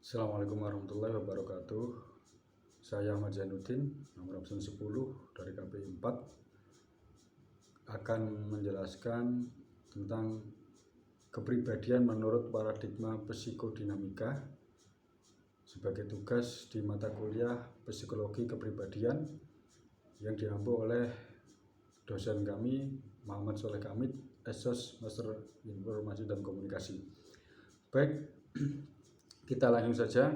Assalamualaikum warahmatullahi wabarakatuh. Saya Ahmad Zainuddin, nomor absen 10 dari KPI 4, akan menjelaskan tentang kepribadian menurut paradigma psikodinamika sebagai tugas di mata kuliah Psikologi Kepribadian yang diampu oleh dosen kami Muhammad Soleh Kamid, SOS Master Informasi dan Komunikasi. Baik, kita langsung saja.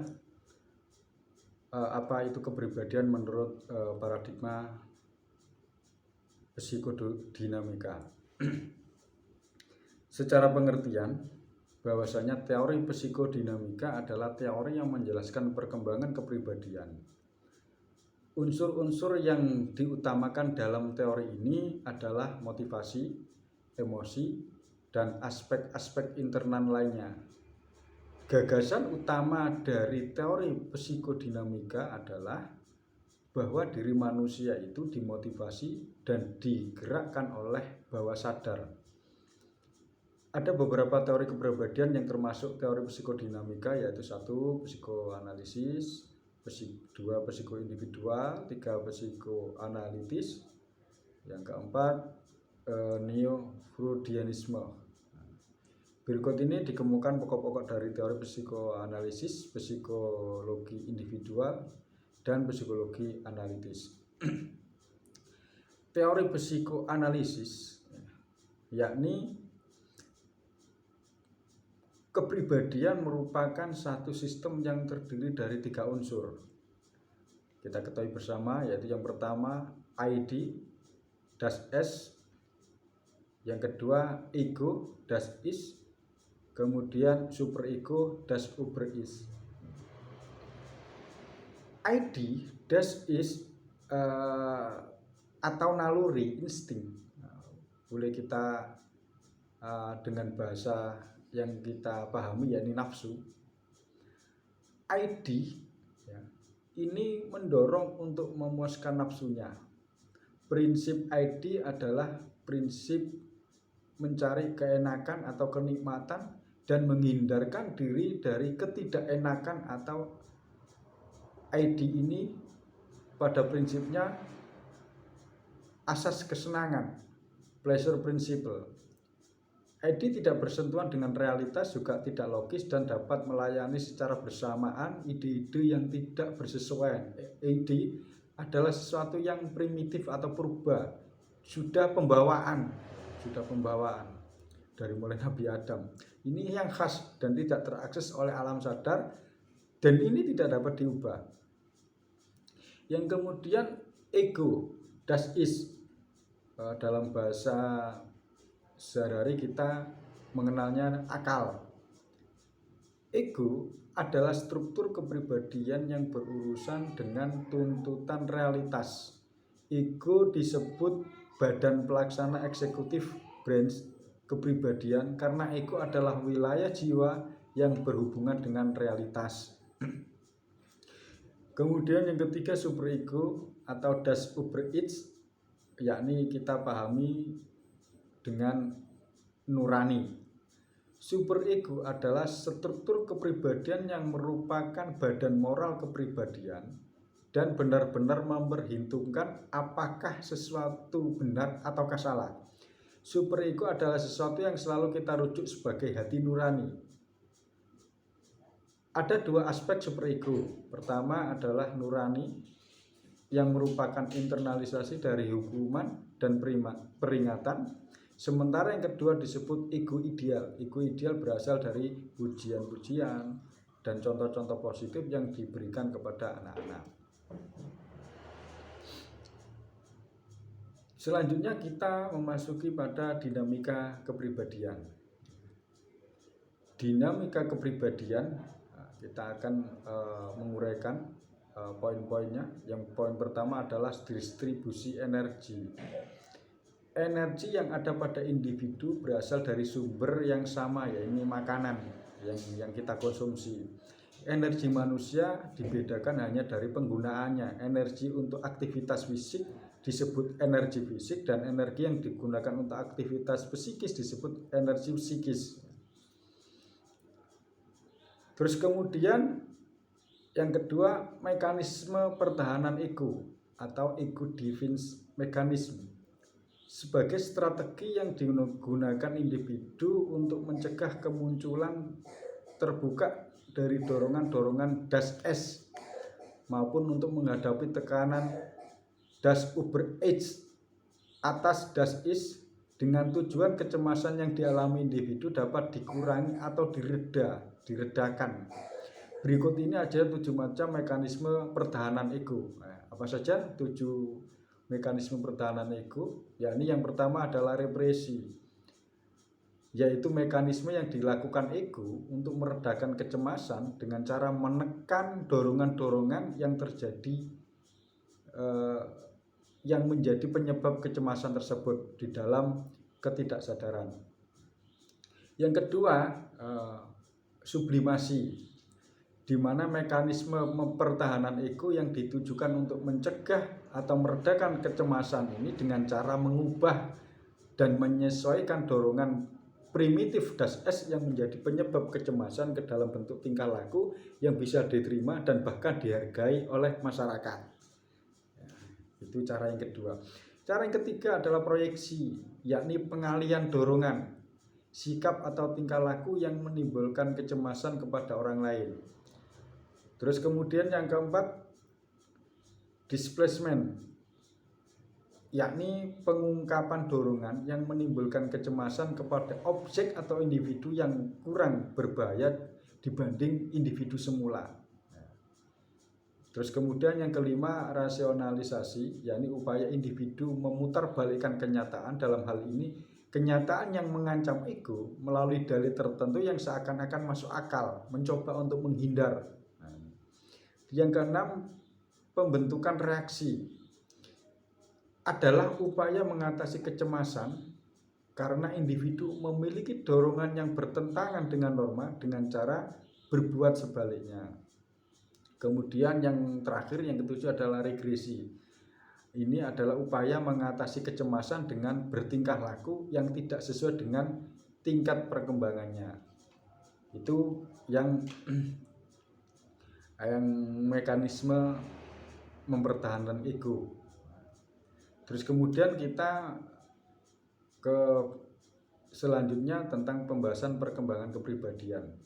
Apa itu kepribadian menurut paradigma psikodinamika? Secara pengertian, bahwasanya teori psikodinamika adalah teori yang menjelaskan perkembangan kepribadian. Unsur-unsur yang diutamakan dalam teori ini adalah motivasi, emosi, dan aspek-aspek internal lainnya. Gagasan utama dari teori psikodinamika adalah bahwa diri manusia itu dimotivasi dan digerakkan oleh bawah sadar. Ada beberapa teori kepribadian yang termasuk teori psikodinamika, yaitu 1. Psikoanalisis, 2. Psikoindividual, 3. Psikoanalitis, yang keempat neo-freudianisme. Berikut ini dikemukakan pokok-pokok dari teori psikoanalisis, psikologi individual, dan psikologi analitis. Teori psikoanalisis yakni kepribadian merupakan satu sistem yang terdiri dari 3 unsur. Kita ketahui bersama, yaitu yang pertama ID, das S, yang kedua ego, das Is, kemudian superego, das Überis. ID, das Is, atau naluri, insting, boleh kita dengan bahasa yang kita pahami, yakni nafsu. ID ya, ini mendorong untuk memuaskan nafsunya. Prinsip ID adalah prinsip mencari keenakan atau kenikmatan dan menghindarkan diri dari ketidakenakan. Atau ID ini pada prinsipnya asas kesenangan, pleasure principle. ID tidak bersentuhan dengan realitas, juga tidak logis, dan dapat melayani secara bersamaan ide-ide yang tidak bersesuaian. ID adalah sesuatu yang primitif atau purba, sudah pembawaan dari mulai Nabi Adam. Ini yang khas dan tidak terakses oleh alam sadar, dan ini tidak dapat diubah. Yang kemudian ego, das Is, dalam bahasa sehari-hari kita mengenalnya akal. Ego adalah struktur kepribadian yang berurusan dengan tuntutan realitas. Ego disebut badan pelaksana eksekutif branch kepribadian karena ego adalah wilayah jiwa yang berhubungan dengan realitas. Kemudian yang ketiga superego atau das Überis, yakni kita pahami dengan nurani. Superego adalah struktur kepribadian yang merupakan badan moral kepribadian dan benar-benar memperhitungkan apakah sesuatu benar ataukah salah. Superego adalah sesuatu yang selalu kita rujuk sebagai hati nurani. Ada 2 aspek superego. Pertama adalah nurani, yang merupakan internalisasi dari hukuman dan peringatan. Sementara yang kedua disebut ego ideal. Ego ideal berasal dari pujian-pujian dan contoh-contoh positif yang diberikan kepada anak-anak. Selanjutnya kita memasuki pada dinamika kepribadian. Dinamika kepribadian, kita akan menguraikan poin-poinnya. Yang poin pertama adalah distribusi energi. Energi yang ada pada individu berasal dari sumber yang sama, yaitu makanan yang kita konsumsi. Energi manusia dibedakan hanya dari penggunaannya. Energi untuk aktivitas fisik disebut energi fisik, dan energi yang digunakan untuk aktivitas psikis disebut energi psikis. Terus kemudian Yang kedua, mekanisme pertahanan ego atau ego defense mechanism sebagai strategi yang digunakan individu untuk mencegah kemunculan terbuka dari dorongan-dorongan das S maupun untuk menghadapi tekanan das über H atas das is dengan tujuan kecemasan yang dialami individu dapat dikurangi atau diredakan. Berikut ini aja 7 macam mekanisme pertahanan ego. Nah, apa saja 7 mekanisme pertahanan ego? Yakni yang pertama adalah represi, yaitu mekanisme yang dilakukan ego untuk meredakan kecemasan dengan cara menekan dorongan-dorongan yang terjadi yang menjadi penyebab kecemasan tersebut di dalam ketidaksadaran. Yang kedua, sublimasi, di mana mekanisme pertahanan ego yang ditujukan untuk mencegah atau meredakan kecemasan ini dengan cara mengubah dan menyesuaikan dorongan primitif das S yang menjadi penyebab kecemasan ke dalam bentuk tingkah laku yang bisa diterima dan bahkan dihargai oleh masyarakat. Itu cara yang kedua. Cara yang ketiga adalah proyeksi, yakni pengalian dorongan, sikap atau tingkah laku yang menimbulkan kecemasan kepada orang lain. Terus kemudian yang keempat, displacement, yakni pengungkapan dorongan yang menimbulkan kecemasan kepada objek atau individu yang kurang berbahaya dibanding individu semula. Terus kemudian yang kelima, rasionalisasi, yakni upaya individu memutarbalikkan kenyataan, dalam hal ini kenyataan yang mengancam ego melalui dalih tertentu yang seakan-akan masuk akal, mencoba untuk menghindar. Yang keenam, pembentukan reaksi, adalah upaya mengatasi kecemasan karena individu memiliki dorongan yang bertentangan dengan norma dengan cara berbuat sebaliknya. Kemudian yang terakhir, yang ketujuh adalah regresi. Ini adalah upaya mengatasi kecemasan dengan bertingkah laku yang tidak sesuai dengan tingkat perkembangannya. Itu yang mekanisme mempertahankan ego. Terus kemudian kita ke selanjutnya tentang pembahasan perkembangan kepribadian.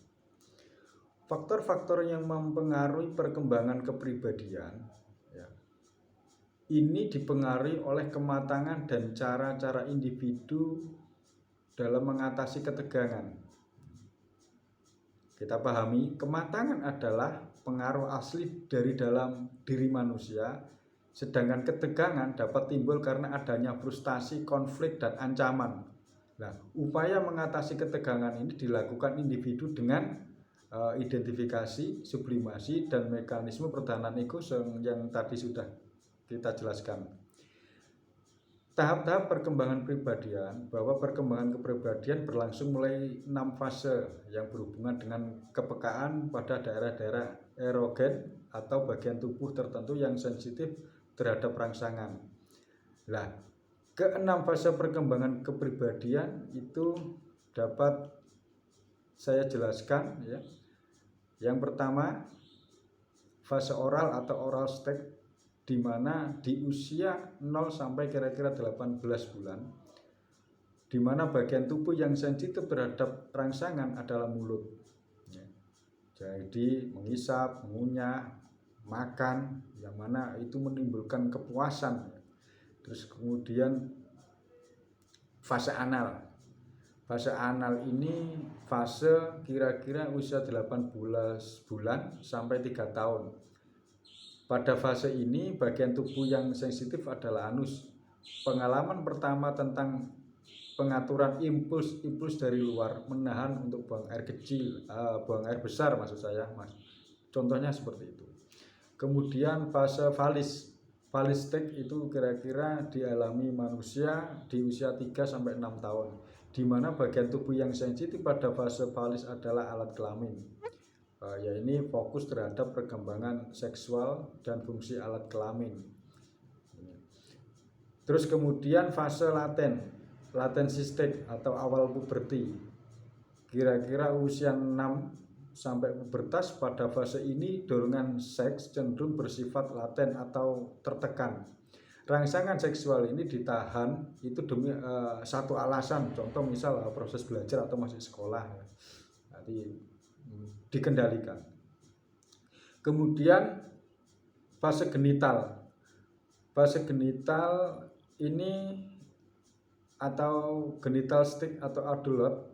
Faktor-faktor yang mempengaruhi perkembangan kepribadian ini dipengaruhi oleh kematangan dan cara-cara individu dalam mengatasi ketegangan. Kita pahami, kematangan adalah pengaruh asli dari dalam diri manusia, sedangkan ketegangan dapat timbul karena adanya frustasi, konflik, dan ancaman. Nah, upaya mengatasi ketegangan ini dilakukan individu dengan identifikasi, sublimasi, dan mekanisme pertahanan ego yang tadi sudah kita jelaskan. Tahap-tahap perkembangan kepribadian, bahwa perkembangan kepribadian berlangsung mulai 6 fase yang berhubungan dengan kepekaan pada daerah-daerah erogen atau bagian tubuh tertentu yang sensitif terhadap rangsangan. Nah, ke-6 fase perkembangan kepribadian itu dapat saya jelaskan ya. Yang pertama, fase oral atau oral stage, di mana di usia 0 sampai kira-kira 18 bulan, di mana bagian tubuh yang sensitif terhadap rangsangan adalah mulut. Jadi mengisap, mengunyah, makan, yang mana itu menimbulkan kepuasan. Terus kemudian fase anal. Fase anal ini fase kira-kira usia 18 bulan sampai 3 tahun. Pada fase ini bagian tubuh yang sensitif adalah anus. Pengalaman pertama tentang pengaturan impuls dari luar, menahan untuk buang air kecil, buang air besar maksud saya, Mas. Contohnya seperti itu. Kemudian fase valis. Valis stage itu kira-kira dialami manusia di usia 3 sampai 6 tahun, di mana bagian tubuh yang sensitif pada fase valis adalah alat kelamin. Ya, ini fokus terhadap perkembangan seksual dan fungsi alat kelamin. Terus kemudian fase latency stage atau awal puberti, kira-kira usia 6 sampai pubertas. Pada fase ini dorongan seks cenderung bersifat laten atau tertekan. Rangsangan seksual ini ditahan itu demi satu alasan, contoh misal proses belajar atau masih sekolah, nanti dikendalikan. Kemudian fase genital. Fase genital ini atau genital stage atau adult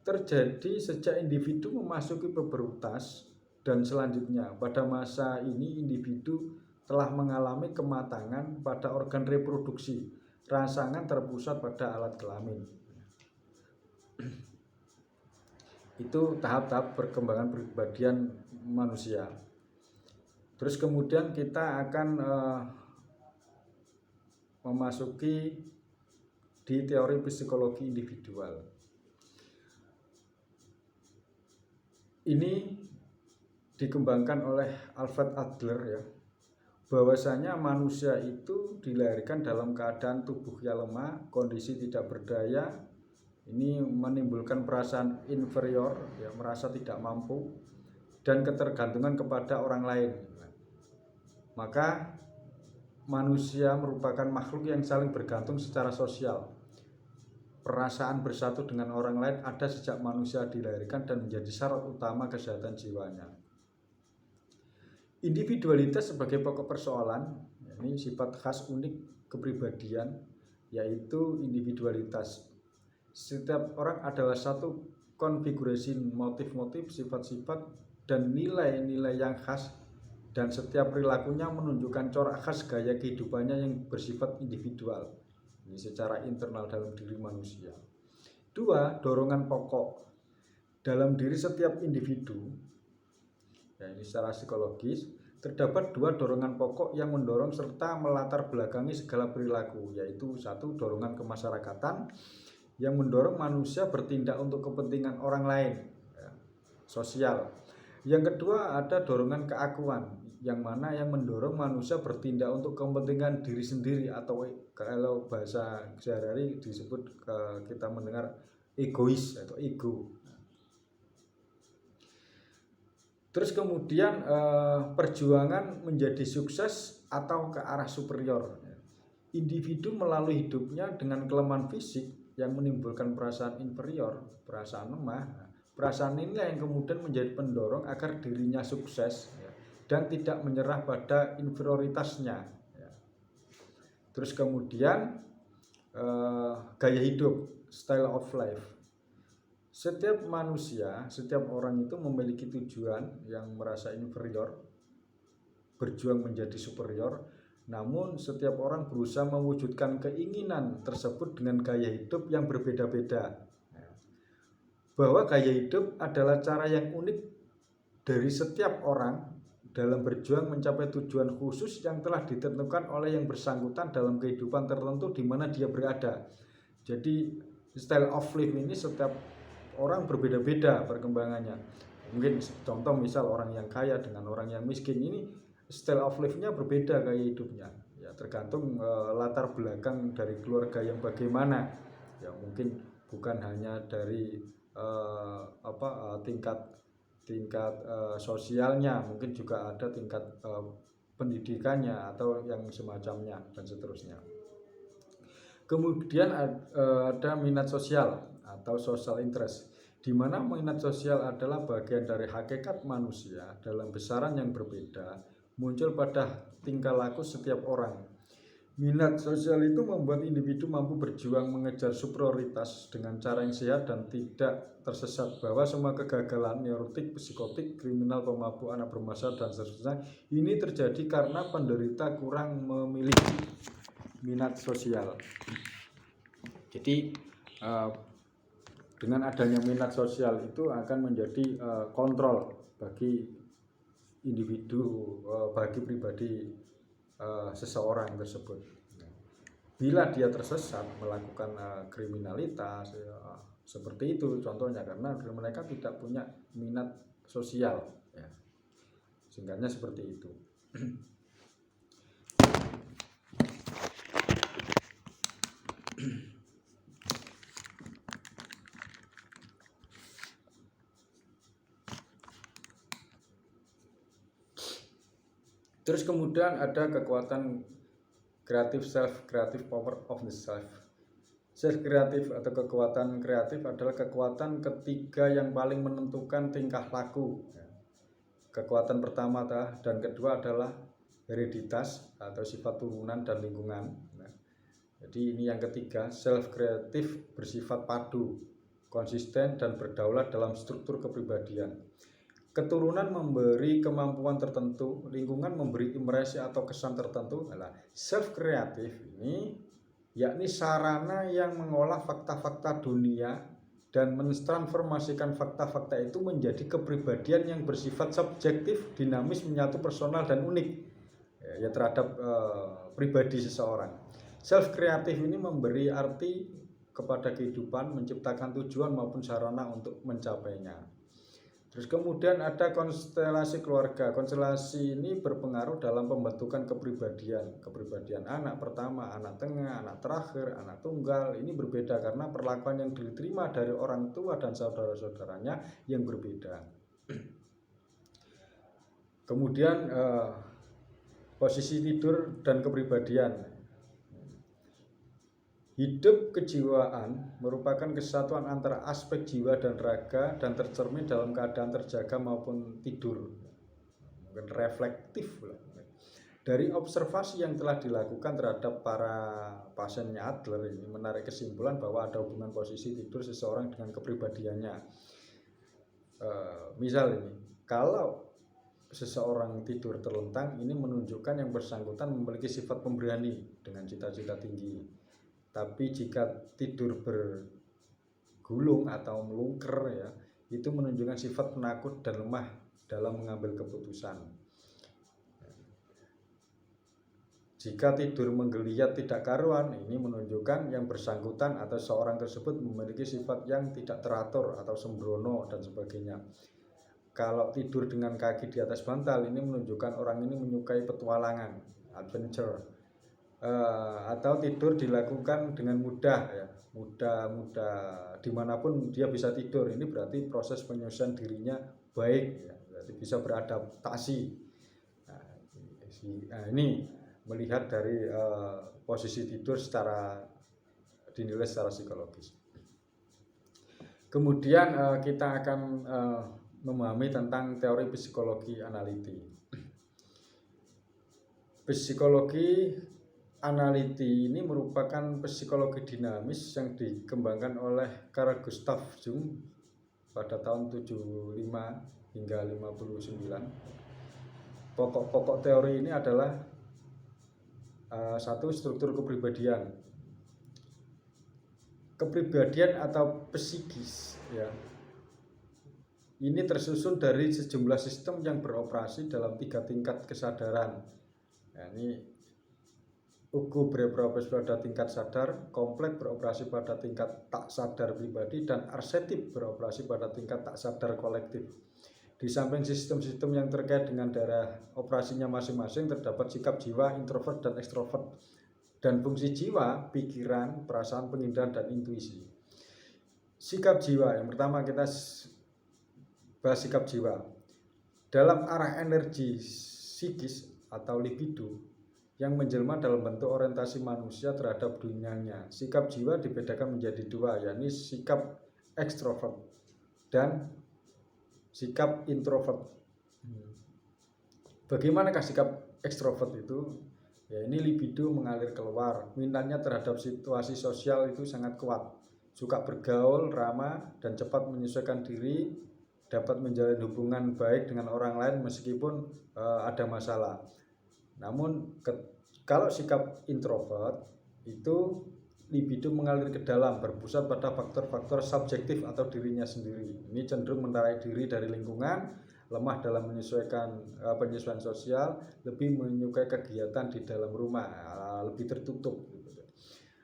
terjadi sejak individu memasuki pubertas dan selanjutnya. Pada masa ini individu telah mengalami kematangan pada organ reproduksi. Rangsangan terpusat pada alat kelamin. Itu tahap-tahap perkembangan kepribadian manusia. Terus kemudian kita akan memasuki di teori psikologi individual. Ini dikembangkan oleh Alfred Adler ya, bahwasanya manusia itu dilahirkan dalam keadaan tubuhnya lemah, kondisi tidak berdaya, ini menimbulkan perasaan inferior ya, merasa tidak mampu dan ketergantungan kepada orang lain. Maka manusia merupakan makhluk yang saling bergantung secara sosial. Perasaan bersatu dengan orang lain ada sejak manusia dilahirkan dan menjadi syarat utama kesehatan jiwanya. Individualitas sebagai pokok persoalan, ini sifat khas unik kepribadian, yaitu individualitas. Setiap orang adalah satu konfigurasi motif-motif, sifat-sifat, dan nilai-nilai yang khas, dan setiap perilakunya menunjukkan corak khas gaya kehidupannya yang bersifat individual. Ini secara internal dalam diri manusia. 2. Dorongan pokok dalam diri setiap individu. Ya, ini secara psikologis terdapat 2 dorongan pokok yang mendorong serta melatar belakangi segala perilaku, yaitu 1. Dorongan kemasyarakatan yang mendorong manusia bertindak untuk kepentingan orang lain, ya, sosial. Yang kedua ada dorongan keakuan, yang mana yang mendorong manusia bertindak untuk kepentingan diri sendiri, atau kalau bahasa sehari-hari disebut kita mendengar egois atau ego. Terus kemudian perjuangan menjadi sukses atau ke arah superior. Individu melalui hidupnya dengan kelemahan fisik yang menimbulkan perasaan inferior, perasaan lemah. Perasaan inilah yang kemudian menjadi pendorong agar dirinya sukses ya, dan tidak menyerah pada inferioritasnya ya. Terus kemudian gaya hidup, style of life. Setiap manusia, setiap orang itu memiliki tujuan yang merasa inferior, berjuang menjadi superior. Namun setiap orang berusaha mewujudkan keinginan tersebut dengan gaya hidup yang berbeda-beda. Bahwa gaya hidup adalah cara yang unik dari setiap orang dalam berjuang mencapai tujuan khusus yang telah ditentukan oleh yang bersangkutan dalam kehidupan tertentu di mana dia berada. Jadi style of life ini setiap orang berbeda-beda perkembangannya. Mungkin contoh misal orang yang kaya dengan orang yang miskin, ini style of life-nya berbeda gaya hidupnya. Ya, tergantung latar belakang dari keluarga yang bagaimana. Ya, mungkin bukan hanya dari tingkat sosialnya, mungkin juga ada tingkat pendidikannya atau yang semacamnya dan seterusnya. Kemudian ada minat sosial atau social interest, di mana minat sosial adalah bagian dari hakikat manusia dalam besaran yang berbeda, muncul pada tingkah laku setiap orang. Minat sosial itu membuat individu mampu berjuang mengejar superioritas dengan cara yang sehat dan tidak tersesat, bahwa semua kegagalan neurotik, psikotik, kriminal, pemabuk, anak bermasalah dan seterusnya ini terjadi karena penderita kurang memiliki minat sosial. Jadi dengan adanya minat sosial itu akan menjadi kontrol bagi individu, bagi pribadi seseorang tersebut. Bila dia tersesat melakukan kriminalitas seperti itu contohnya, karena mereka tidak punya minat sosial ya. Singkatnya seperti itu. Terus kemudian ada kekuatan creative self, creative power of the self. Self kreatif atau kekuatan kreatif adalah kekuatan ketiga yang paling menentukan tingkah laku. Kekuatan pertama dan kedua adalah hereditas atau sifat turunan dan lingkungan. Jadi ini yang ketiga, self kreatif bersifat padu, konsisten dan berdaulat dalam struktur kepribadian. Keturunan memberi kemampuan tertentu, lingkungan memberi impresi atau kesan tertentu. Self kreatif ini yakni sarana yang mengolah fakta-fakta dunia dan mentransformasikan fakta-fakta itu menjadi kepribadian yang bersifat subjektif, dinamis, menyatu, personal dan unik ya terhadap pribadi seseorang. Self kreatif ini memberi arti kepada kehidupan, menciptakan tujuan maupun sarana untuk mencapainya. Terus kemudian ada konstelasi keluarga. Konstelasi ini berpengaruh dalam pembentukan kepribadian. Kepribadian anak pertama, anak tengah, anak terakhir, anak tunggal. Ini berbeda karena perlakuan yang diterima dari orang tua dan saudara-saudaranya yang berbeda. Kemudian posisi tidur dan kepribadian. Hidup kejiwaan merupakan kesatuan antara aspek jiwa dan raga dan tercermin dalam keadaan terjaga maupun tidur. Mungkin reflektif. Dari observasi yang telah dilakukan terhadap para pasiennya Adler ini menarik kesimpulan bahwa ada hubungan posisi tidur seseorang dengan kepribadiannya. Misal ini, kalau seseorang tidur terlentang, ini menunjukkan yang bersangkutan memiliki sifat pemberani dengan cita-cita tinggi. Tapi jika tidur bergulung atau melungker ya, itu menunjukkan sifat penakut dan lemah dalam mengambil keputusan. Jika tidur menggeliat tidak karuan, ini menunjukkan yang bersangkutan atau seorang tersebut memiliki sifat yang tidak teratur atau sembrono dan sebagainya. Kalau tidur dengan kaki di atas bantal, ini menunjukkan orang ini menyukai petualangan, adventure. Atau tidur dilakukan dengan mudah ya, mudah dimanapun dia bisa tidur. Ini berarti proses penyusunan dirinya baik ya, berarti bisa beradaptasi. Nah, ini melihat dari posisi tidur secara dinilai secara psikologis. Kemudian kita akan memahami tentang teori psikologi analiti. Psikologi analiti ini merupakan psikologi dinamis yang dikembangkan oleh Carl Gustav Jung pada tahun 75 hingga 59. Pokok-pokok teori ini adalah satu, struktur kepribadian. Kepribadian atau psikis ya. Ini tersusun dari sejumlah sistem yang beroperasi dalam 3 tingkat kesadaran. Nah, ini Ugu beroperasi pada tingkat sadar, kompleks beroperasi pada tingkat tak sadar pribadi, dan arsetip beroperasi pada tingkat tak sadar kolektif. Di samping sistem-sistem yang terkait dengan daerah operasinya masing-masing, terdapat sikap jiwa, introvert dan ekstrovert, dan fungsi jiwa, pikiran, perasaan, pengindahan, dan intuisi. Sikap jiwa, yang pertama kita bahas sikap jiwa. Dalam arah energi psikis atau libido, yang menjelma dalam bentuk orientasi manusia terhadap dunianya. Sikap jiwa dibedakan menjadi 2, yakni sikap ekstrovert dan sikap introvert. Bagaimanakah sikap ekstrovert itu? Ya, ini libido mengalir keluar, minatnya terhadap situasi sosial itu sangat kuat, suka bergaul, ramah, dan cepat menyesuaikan diri, dapat menjalin hubungan baik dengan orang lain meskipun ada masalah. Namun kalau sikap introvert itu libido mengalir ke dalam, berpusat pada faktor-faktor subjektif atau dirinya sendiri. Ini cenderung menarik diri dari lingkungan, lemah dalam penyesuaian sosial, lebih menyukai kegiatan di dalam rumah, lebih tertutup.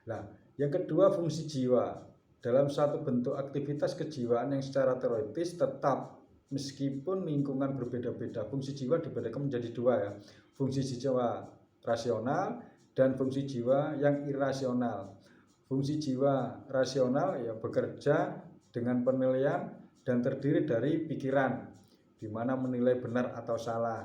Nah, yang kedua, fungsi jiwa. Dalam satu bentuk aktivitas kejiwaan yang secara teoritis tetap meskipun lingkungan berbeda-beda, fungsi jiwa dibedakan menjadi 2 ya. Fungsi jiwa rasional dan fungsi jiwa yang irasional. Fungsi jiwa rasional ya bekerja dengan penilaian dan terdiri dari pikiran, di mana menilai benar atau salah.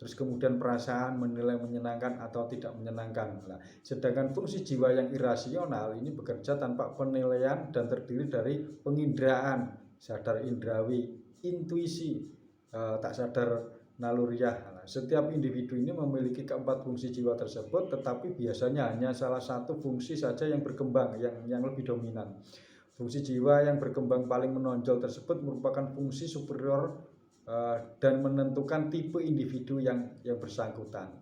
Terus kemudian perasaan menilai menyenangkan atau tidak menyenangkan. Nah, sedangkan fungsi jiwa yang irasional ini bekerja tanpa penilaian dan terdiri dari penginderaan, sadar indrawi, intuisi, tak sadar naluriah. Nah, setiap individu ini memiliki keempat fungsi jiwa tersebut, tetapi biasanya hanya salah satu fungsi saja yang berkembang, yang lebih dominan. Fungsi jiwa yang berkembang paling menonjol tersebut merupakan fungsi superior dan menentukan tipe individu yang bersangkutan.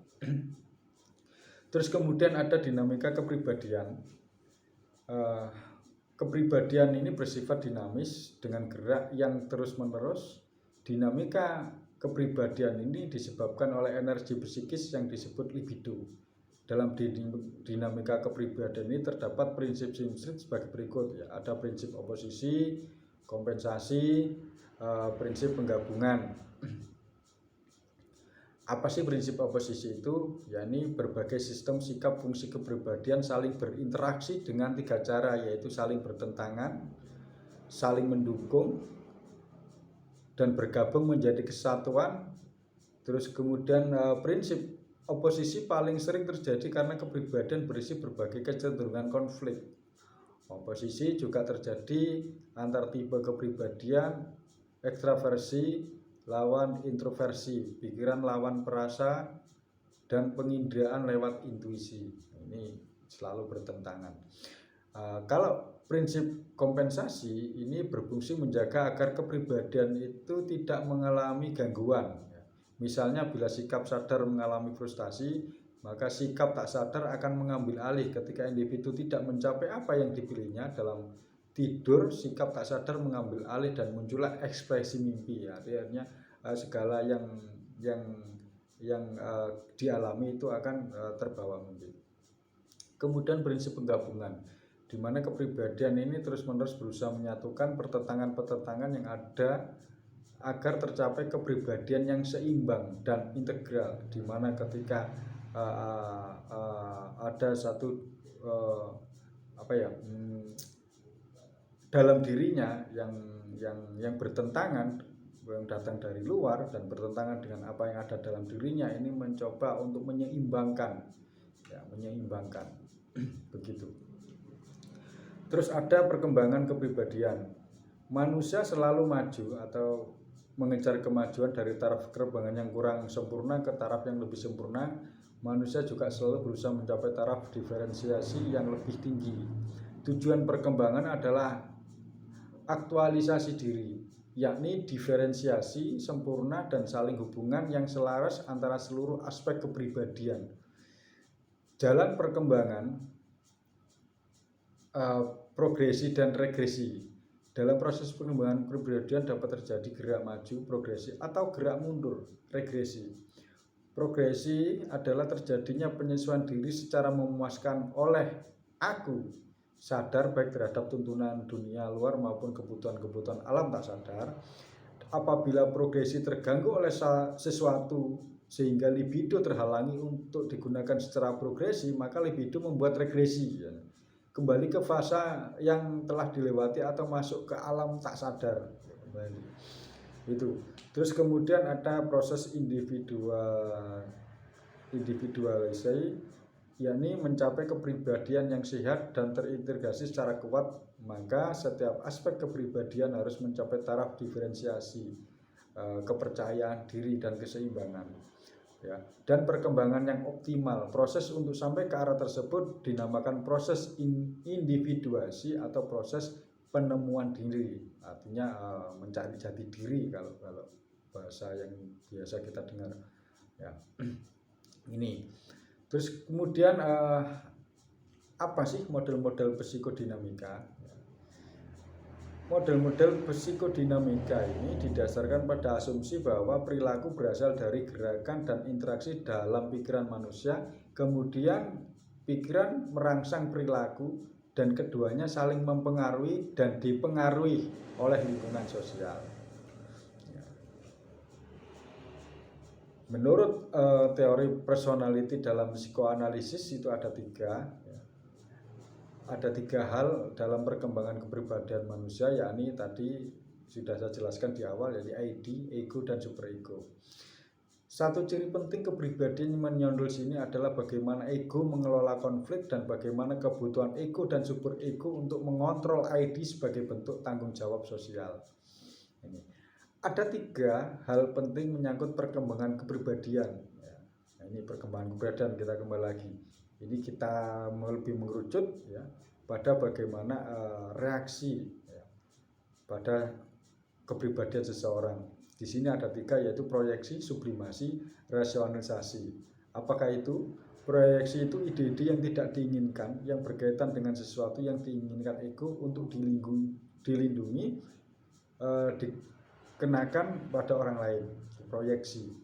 Terus kemudian ada dinamika kepribadian. Kepribadian ini bersifat dinamis dengan gerak yang terus-menerus. Dinamika kepribadian ini disebabkan oleh energi psikis yang disebut libido. Dalam dinamika kepribadian ini terdapat prinsip Simstrid sebagai berikut, ya. Ada prinsip oposisi, kompensasi, prinsip penggabungan. Apa sih prinsip oposisi itu? Yakni berbagai sistem sikap fungsi kepribadian saling berinteraksi dengan 3 cara, yaitu saling bertentangan, saling mendukung, dan bergabung menjadi kesatuan. Terus kemudian prinsip oposisi paling sering terjadi karena kepribadian berisi berbagai kecenderungan konflik. Oposisi juga terjadi antar tipe kepribadian, ekstraversi lawan introversi, pikiran lawan perasa, dan penginderaan lewat intuisi. Ini selalu bertentangan. Kalau prinsip kompensasi ini berfungsi menjaga agar kepribadian itu tidak mengalami gangguan. Misalnya bila sikap sadar mengalami frustasi, maka sikap tak sadar akan mengambil alih ketika individu tidak mencapai apa yang dipilihnya. Dalam tidur, sikap tak sadar mengambil alih dan muncullah ekspresi mimpi. Artinya segala yang dialami itu akan terbawa mimpi. Kemudian prinsip penggabungan, di mana kepribadian ini terus-menerus berusaha menyatukan pertentangan-pertentangan yang ada agar tercapai kepribadian yang seimbang dan integral, di mana ketika ada satu dalam dirinya yang bertentangan, yang datang dari luar dan bertentangan dengan apa yang ada dalam dirinya, ini mencoba untuk menyeimbangkan, begitu. Terus ada perkembangan kepribadian. Manusia selalu maju atau mengejar kemajuan dari taraf perkembangan yang kurang sempurna ke taraf yang lebih sempurna. Manusia juga selalu berusaha mencapai taraf diferensiasi yang lebih tinggi. Tujuan perkembangan adalah aktualisasi diri, yakni diferensiasi sempurna dan saling hubungan yang selaras antara seluruh aspek kepribadian. Jalan perkembangan, progresi dan regresi. Dalam proses pengembangan kepribadian dapat terjadi gerak maju, progresi, atau gerak mundur, regresi. Progresi adalah terjadinya penyesuaian diri secara memuaskan oleh aku sadar, baik terhadap tuntunan dunia luar maupun kebutuhan-kebutuhan alam tak sadar. Apabila progresi terganggu oleh sesuatu sehingga libido terhalangi untuk digunakan secara progresi, maka libido membuat regresi, kembali ke fase yang telah dilewati atau masuk ke alam tak sadar kembali. Itu. Terus kemudian ada proses individualisasi, yakni mencapai kepribadian yang sehat dan terintegrasi secara kuat. Maka setiap aspek kepribadian harus mencapai taraf diferensiasi, kepercayaan diri dan keseimbangan, ya, dan perkembangan yang optimal. Proses untuk sampai ke arah tersebut dinamakan proses individuasi atau proses penemuan diri. Artinya mencari jati diri kalau bahasa yang biasa kita dengar, ya. Ini. Terus kemudian apa sih model-model psikodinamika? Model-model psikodinamika ini didasarkan pada asumsi bahwa perilaku berasal dari gerakan dan interaksi dalam pikiran manusia, kemudian pikiran merangsang perilaku, dan keduanya saling mempengaruhi dan dipengaruhi oleh lingkungan sosial. Menurut teori personality dalam psikoanalisis itu ada 3. Ada 3 hal dalam perkembangan kepribadian manusia, yakni tadi sudah saya jelaskan di awal, yaitu ID, ego, dan superego. 1 Satu ciri penting kepribadian menyondol sini adalah bagaimana ego mengelola konflik dan bagaimana kebutuhan ego dan super ego untuk mengontrol ID sebagai bentuk tanggung jawab sosial. Ini. Ada 3 hal penting menyangkut perkembangan kepribadian. Nah, ini perkembangan kepribadian kita kembali lagi. Ini kita lebih mengerucut ya pada bagaimana reaksi ya, pada kepribadian seseorang. Di sini ada 3 yaitu proyeksi, sublimasi, rasionalisasi. Apakah itu? Proyeksi itu ide-ide yang tidak diinginkan, yang berkaitan dengan sesuatu yang diinginkan ego untuk dilindungi, dikenakan pada orang lain. Proyeksi.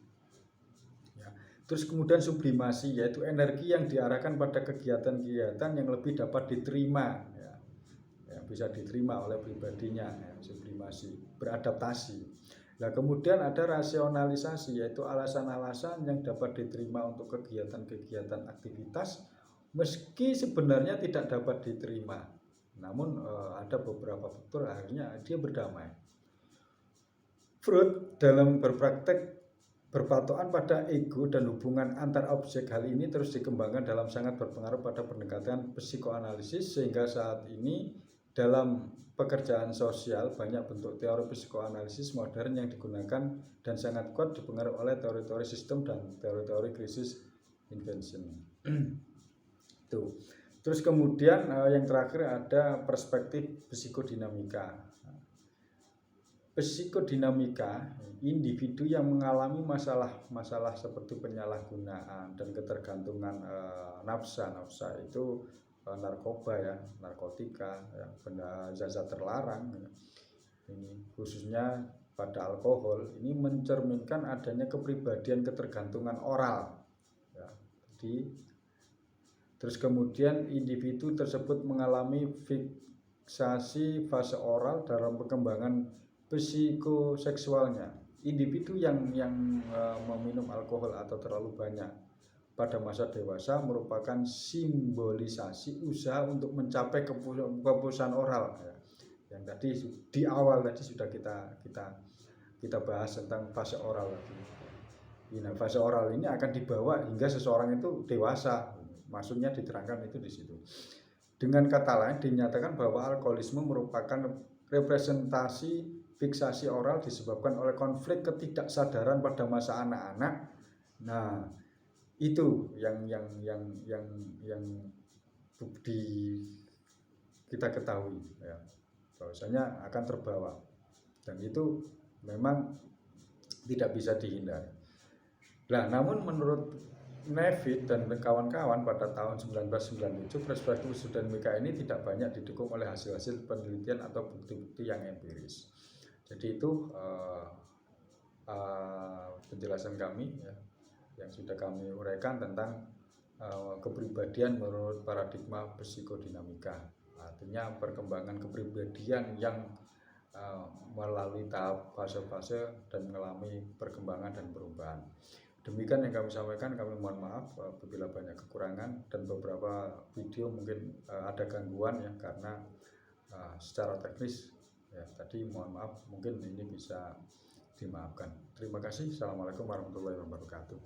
Ya. Terus kemudian sublimasi, yaitu energi yang diarahkan pada kegiatan-kegiatan yang lebih dapat diterima, ya, bisa diterima oleh pribadinya, ya, sublimasi, beradaptasi. Nah, kemudian ada rasionalisasi, yaitu alasan-alasan yang dapat diterima untuk kegiatan-kegiatan aktivitas meski sebenarnya tidak dapat diterima. Namun ada beberapa faktor akhirnya dia berdamai. Freud dalam berpraktek berpatokan pada ego dan hubungan antar objek. Hal ini terus dikembangkan dalam sangat berpengaruh pada pendekatan psikoanalisis, sehingga saat ini dalam pekerjaan sosial banyak bentuk teori psikoanalisis modern yang digunakan dan sangat kuat dipengaruhi oleh teori-teori sistem dan teori-teori krisis invention. Tuh. Terus kemudian yang terakhir ada perspektif psikodinamika. Psikodinamika, individu yang mengalami masalah seperti penyalahgunaan dan ketergantungan nafsa itu narkoba ya, narkotika, ya, benda zat terlarang. Ya. Ini khususnya pada alkohol, ini mencerminkan adanya kepribadian ketergantungan oral. Ya. Jadi, terus kemudian individu tersebut mengalami fiksasi fase oral dalam perkembangan psikoseksualnya. Individu yang meminum alkohol atau terlalu banyak pada masa dewasa merupakan simbolisasi usaha untuk mencapai kepuasan oral ya. Yang tadi di awal tadi sudah kita bahas tentang fase oral tadi. Nah, fase oral ini akan dibawa hingga seseorang itu dewasa. Maksudnya diterangkan itu di situ. Dengan kata lain dinyatakan bahwa alkoholisme merupakan representasi fiksasi oral disebabkan oleh konflik ketidaksadaran pada masa anak-anak. Nah, itu yang kita ketahui ya, bahwasanya akan terbawa dan itu memang tidak bisa dihindari. Nah, namun menurut Nevitt dan kawan-kawan pada tahun 1997 perspektif psikodinamika ini tidak banyak didukung oleh hasil-hasil penelitian atau bukti-bukti yang empiris. Jadi itu penjelasan kami ya, yang sudah kami uraikan tentang kepribadian menurut paradigma psikodinamika. Artinya perkembangan kepribadian yang melalui tahap fase-fase dan mengalami perkembangan dan perubahan. Demikian yang kami sampaikan, kami mohon maaf apabila banyak kekurangan dan beberapa video mungkin ada gangguan ya karena secara teknis ya tadi mohon maaf, mungkin ini bisa dimaafkan. Terima kasih. Assalamualaikum warahmatullahi wabarakatuh.